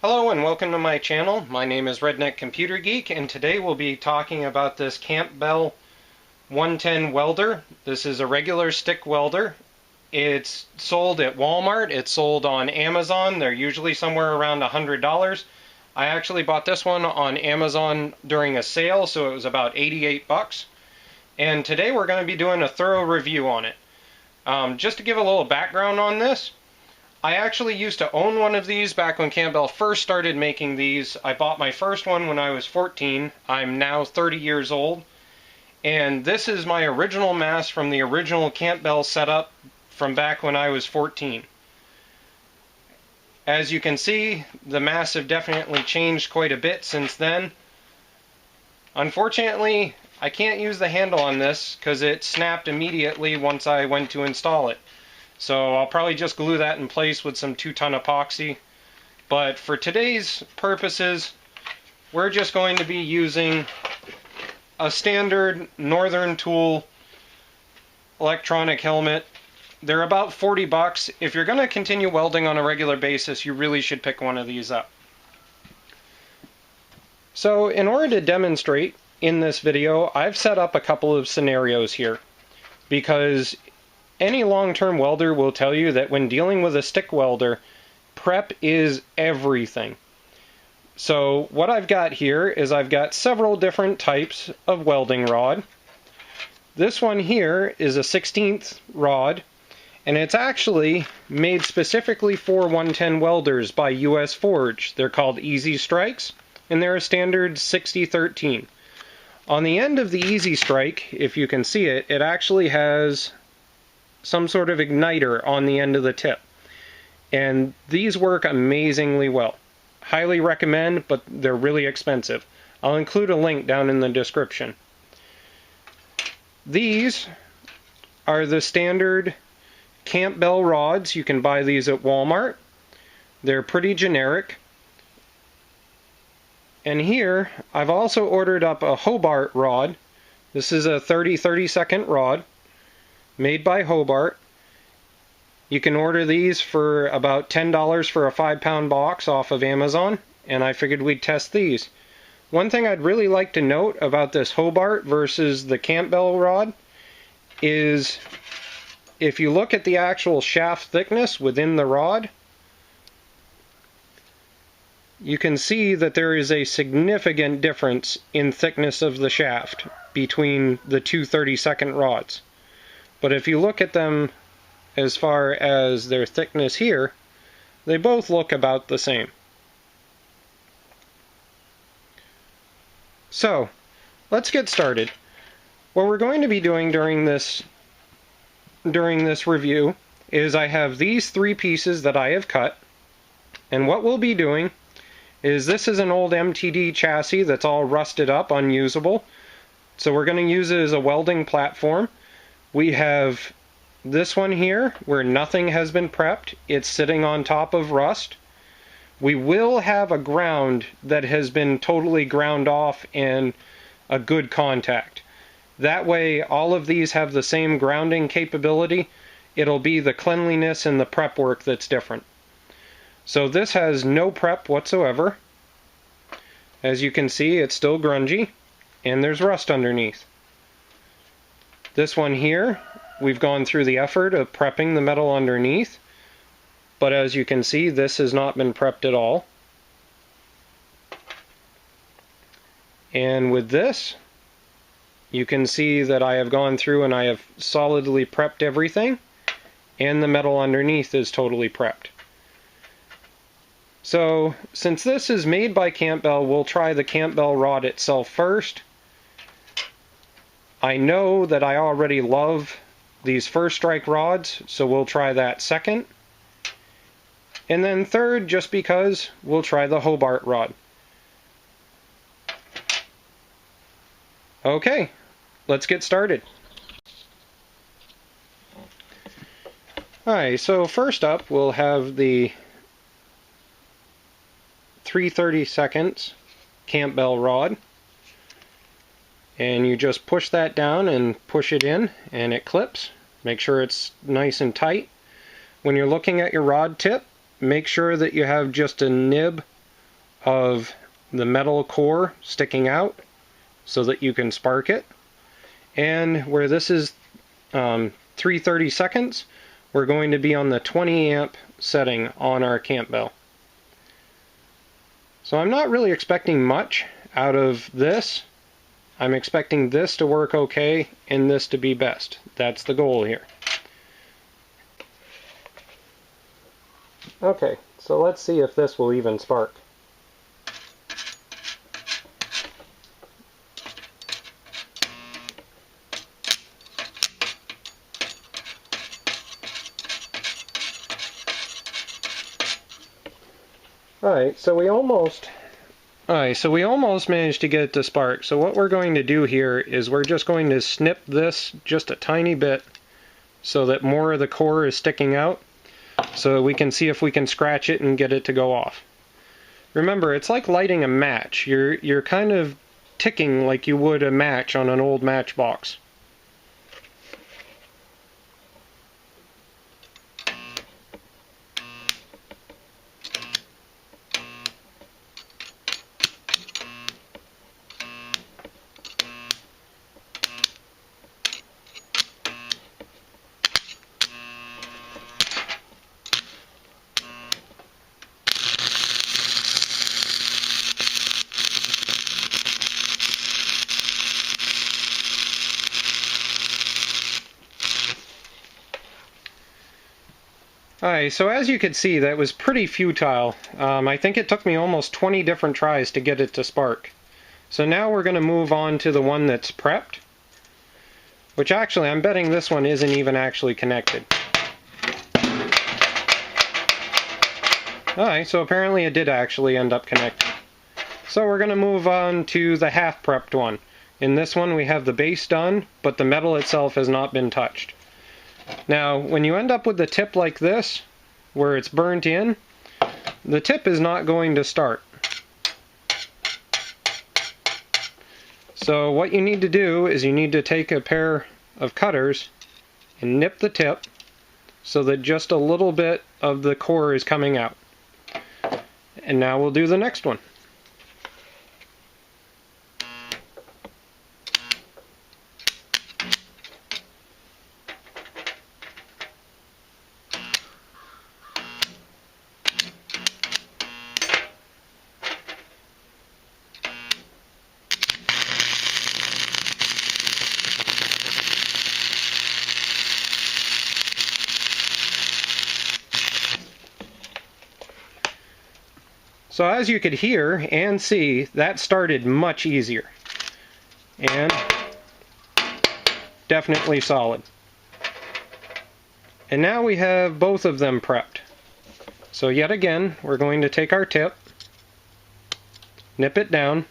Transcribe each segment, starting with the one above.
Hello and welcome to my channel. My name is Redneck Computer Geek, and today we'll be talking about this Campbell 110 welder. This is a regular stick welder. It's sold at Walmart. It's sold on Amazon. They're usually somewhere around $100. I actually bought this one on Amazon during a sale, so it was about 88 bucks. And today we're going to be doing a thorough review on it. Just to give a little background on this, I actually used to own one of these back when Campbell first started making these. I bought my first one when I was 14. I'm now 30 years old. And this is my original mast from the original Campbell setup from back when I was 14. As you can see, the masts have definitely changed quite a bit since then. Unfortunately, I can't use the handle on this because it snapped immediately once I went to install it. So I'll probably just glue that in place with some 2-ton epoxy. But for today's purposes, we're just going to be using a standard Northern Tool electronic helmet. They're about 40 bucks. If you're going to continue welding on a regular basis, you really should pick one of these up. So in order to demonstrate in this video, I've set up a couple of scenarios here, because any long-term welder will tell you that when dealing with a stick welder, prep is everything. So what I've got here is I've got several different types of welding rod. This one here is a 16th rod, and it's actually made specifically for 110 welders by US Forge. They're called Eazy strikes, and they're a standard 60-13. On the end of the Eazy strike, if you can see it, it actually has some sort of igniter on the end of the tip. And these work amazingly well. Highly recommend, but they're really expensive. I'll include a link down in the description. These are the standard Campbell rods. You can buy these at Walmart. They're pretty generic. And here, I've also ordered up a Hobart rod. This is a 30-32 rod, made by Hobart. You can order these for about $10 for a 5-pound box off of Amazon, and I figured we'd test these. One thing I'd really like to note about this Hobart versus the Campbell rod is if you look at the actual shaft thickness within the rod, you can see that there is a significant difference in thickness of the shaft between the two 30-second rods. But if you look at them as far as their thickness here, they both look about the same. So, let's get started. What we're going to be doing during this review is I have these 3 pieces that I have cut, and what we'll be doing is this is an old MTD chassis that's all rusted up, unusable. So we're going to use it as a welding platform. We have this one here where nothing has been prepped. It's sitting on top of rust. We will have a ground that has been totally ground off and a good contact. That way all of these have the same grounding capability. It'll be the cleanliness and the prep work that's different. So this has no prep whatsoever. As you can see, it's still grungy and there's rust underneath. This one here, we've gone through the effort of prepping the metal underneath, but as you can see, this has not been prepped at all. And with this, you can see that I have gone through and I have solidly prepped everything, and the metal underneath is totally prepped. So, since this is made by Campbell, we'll try the Campbell rod itself first. I know that I already love these first strike rods, so we'll try that second. And then third, just because, we'll try the Hobart rod. Okay, let's get started. Alright, so first up we'll have the 3/32 Campbell rod. And you just push that down and push it in and it clips. Make sure it's nice and tight. When you're looking at your rod tip, make sure that you have just a nib of the metal core sticking out so that you can spark it. And where this is 3/32, we're going to be on the 20 amp setting on our Campbell. So I'm not really expecting much out of this. I'm expecting this to work okay and this to be best. That's the goal here. Okay, so let's see if this will even spark. Alright, so we almost managed to get it to spark. So what we're going to do here is we're just going to snip this just a tiny bit so that more of the core is sticking out, so we can see if we can scratch it and get it to go off. Remember, it's like lighting a match. You're kind of ticking like you would a match on an old matchbox. Alright, so as you could see, that was pretty futile. I think it took me almost 20 different tries to get it to spark. So now we're going to move on to the one that's prepped, which actually I'm betting this one isn't even actually connected. Alright, so apparently it did actually end up connected. So we're going to move on to the half prepped one. In this one we have the base done, but the metal itself has not been touched. Now, when you end up with the tip like this, where it's burnt in, the tip is not going to start. So what you need to do is you need to take a pair of cutters and nip the tip so that just a little bit of the core is coming out. And now we'll do the next one. So as you could hear and see, that started much easier. And definitely solid. And now we have both of them prepped. So yet again, we're going to take our tip, nip it down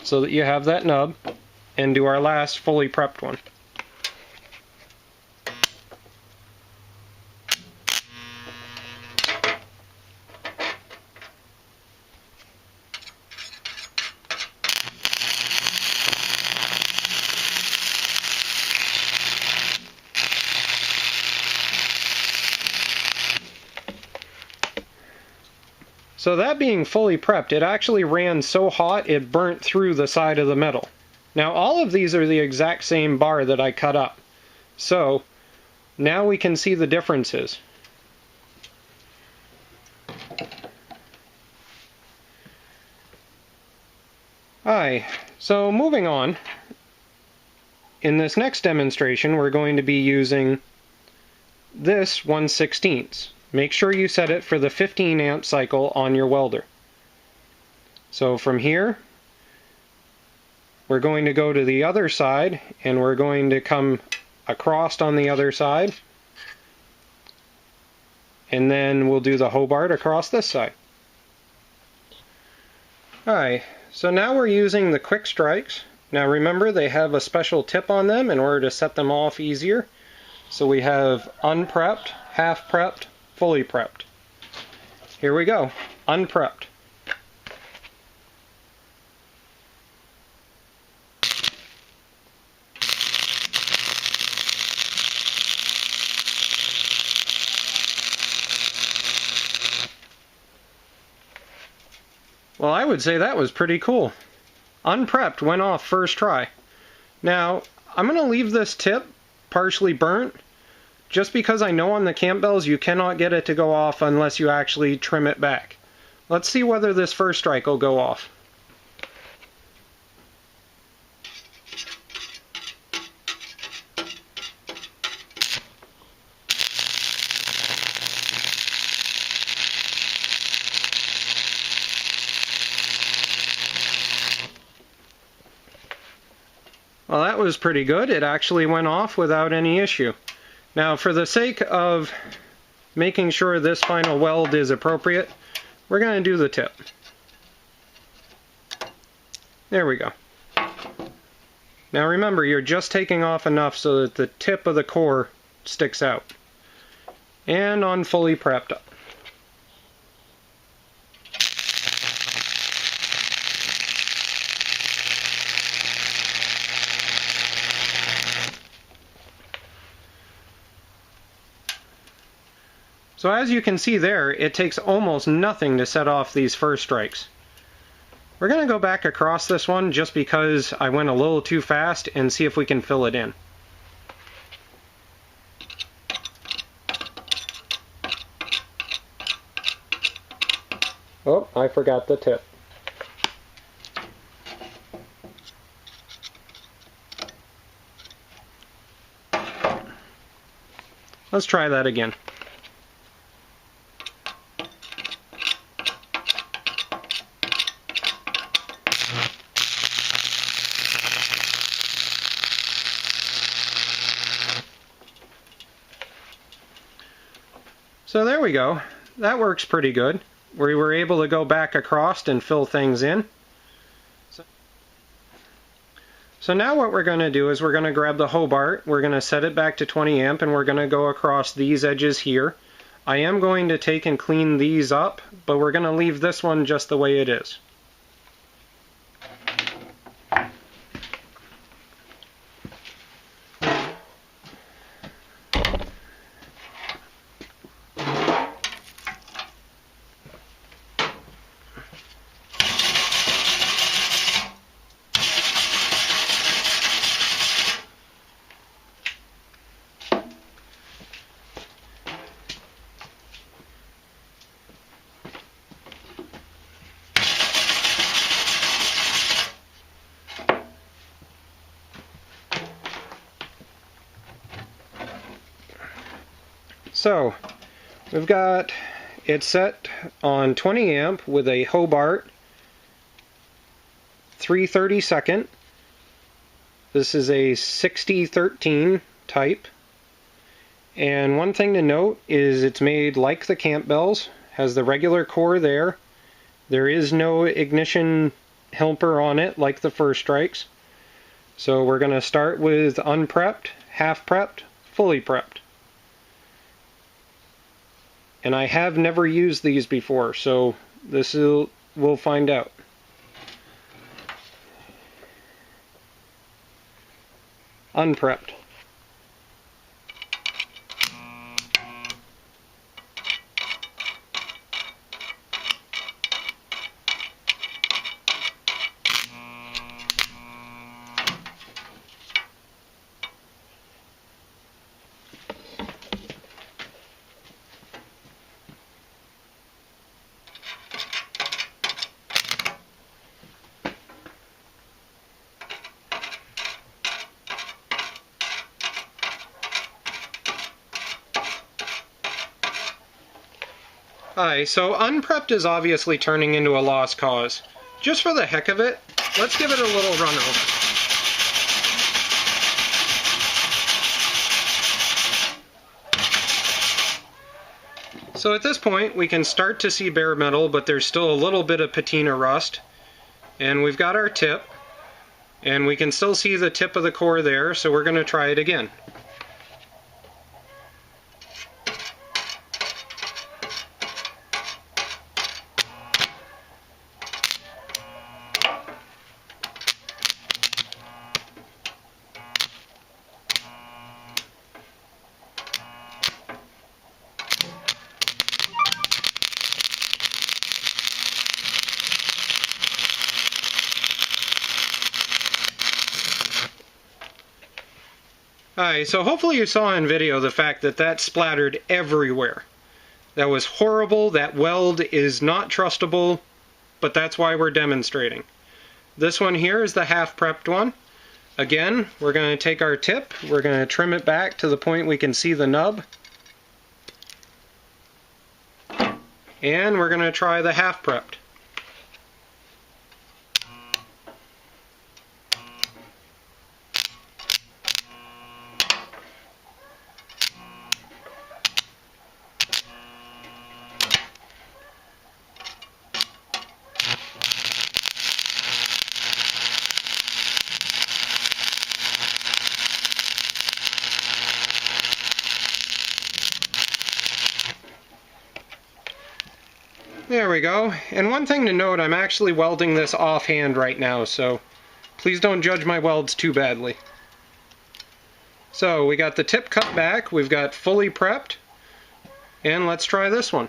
so that you have that nub, and do our last fully prepped one. So that being fully prepped, it actually ran so hot it burnt through the side of the metal. Now all of these are the exact same bar that I cut up. So now we can see the differences. Alright, so moving on. In this next demonstration we're going to be using this 1/16. Make sure you set it for the 15 amp cycle on your welder. So from here, we're going to go to the other side and we're going to come across on the other side. And then we'll do the Hobart across this side. Alright, so now we're using the quick strikes. Now remember, they have a special tip on them in order to set them off easier. So we have unprepped, half prepped, fully prepped. Here we go, unprepped. Well, I would say that was pretty cool. Unprepped, went off first try. Now, I'm going to leave this tip partially burnt, just because I know on the Campbells you cannot get it to go off unless you actually trim it back. Let's see whether this first strike will go off. Well, that was pretty good. It actually went off without any issue. Now, for the sake of making sure this final weld is appropriate, we're going to do the tip. There we go. Now remember, you're just taking off enough so that the tip of the core sticks out. And on fully prepped up. So as you can see there, it takes almost nothing to set off these first strikes. We're going to go back across this one just because I went a little too fast and see if we can fill it in. Oh, I forgot the tip. Let's try that again. So there we go. That works pretty good. We were able to go back across and fill things in. So now what we're going to do is we're going to grab the Hobart, we're going to set it back to 20 amp, and we're going to go across these edges here. I am going to take and clean these up, but we're going to leave this one just the way it is. So, we've got it set on 20 amp with a Hobart 3/32. This is a 6013 type. And one thing to note is it's made like the Campbells, has the regular core there. There is no ignition helper on it like the first strikes. So we're going to start with unprepped, half prepped, fully prepped. And I have never used these before, so we'll find out. Unprepped. Hi, so unprepped is obviously turning into a lost cause. Just for the heck of it, let's give it a little run over. So at this point we can start to see bare metal, but there's still a little bit of patina rust. And we've got our tip, and we can still see the tip of the core there, so we're going to try it again. Alright, so hopefully you saw in video the fact that that splattered everywhere. That was horrible. That weld is not trustable, but that's why we're demonstrating. This one here is the half prepped one. Again, we're going to take our tip, we're going to trim it back to the point we can see the nub. And we're going to try the half prepped. There we go. And one thing to note, I'm actually welding this offhand right now, so please don't judge my welds too badly. So we got the tip cut back, we've got fully prepped, and let's try this one.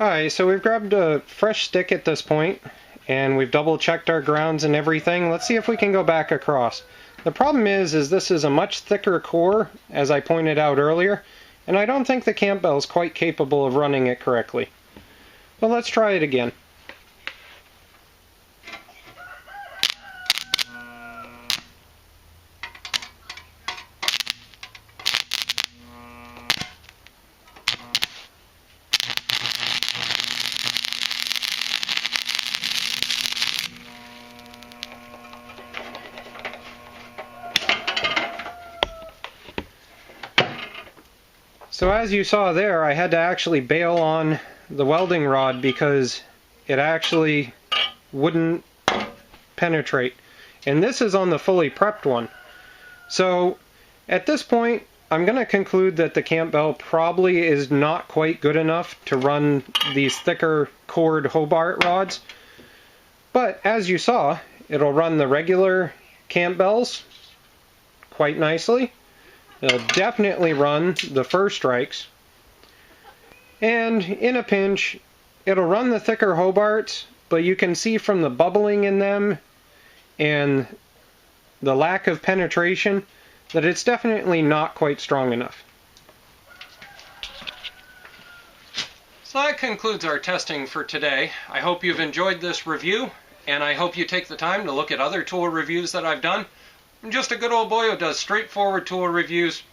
Alright, so we've grabbed a fresh stick at this point, and we've double checked our grounds and everything. Let's see if we can go back across. The problem is this is a much thicker core, as I pointed out earlier, and I don't think the Campbell is quite capable of running it correctly. But let's try it again. So as you saw there, I had to actually bail on the welding rod because it actually wouldn't penetrate. And this is on the fully prepped one. So at this point, I'm going to conclude that the Campbell probably is not quite good enough to run these thicker cored Hobart rods. But as you saw, it'll run the regular Campbells quite nicely. It'll definitely run the fur strikes. And in a pinch, it'll run the thicker Hobarts, but you can see from the bubbling in them and the lack of penetration that it's definitely not quite strong enough. So that concludes our testing for today. I hope you've enjoyed this review, and I hope you take the time to look at other tool reviews that I've done. I'm just a good old boy who does straightforward tool reviews.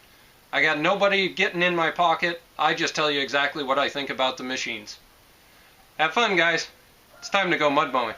I got nobody getting in my pocket. I just tell you exactly what I think about the machines. Have fun, guys. It's time to go mud mowing.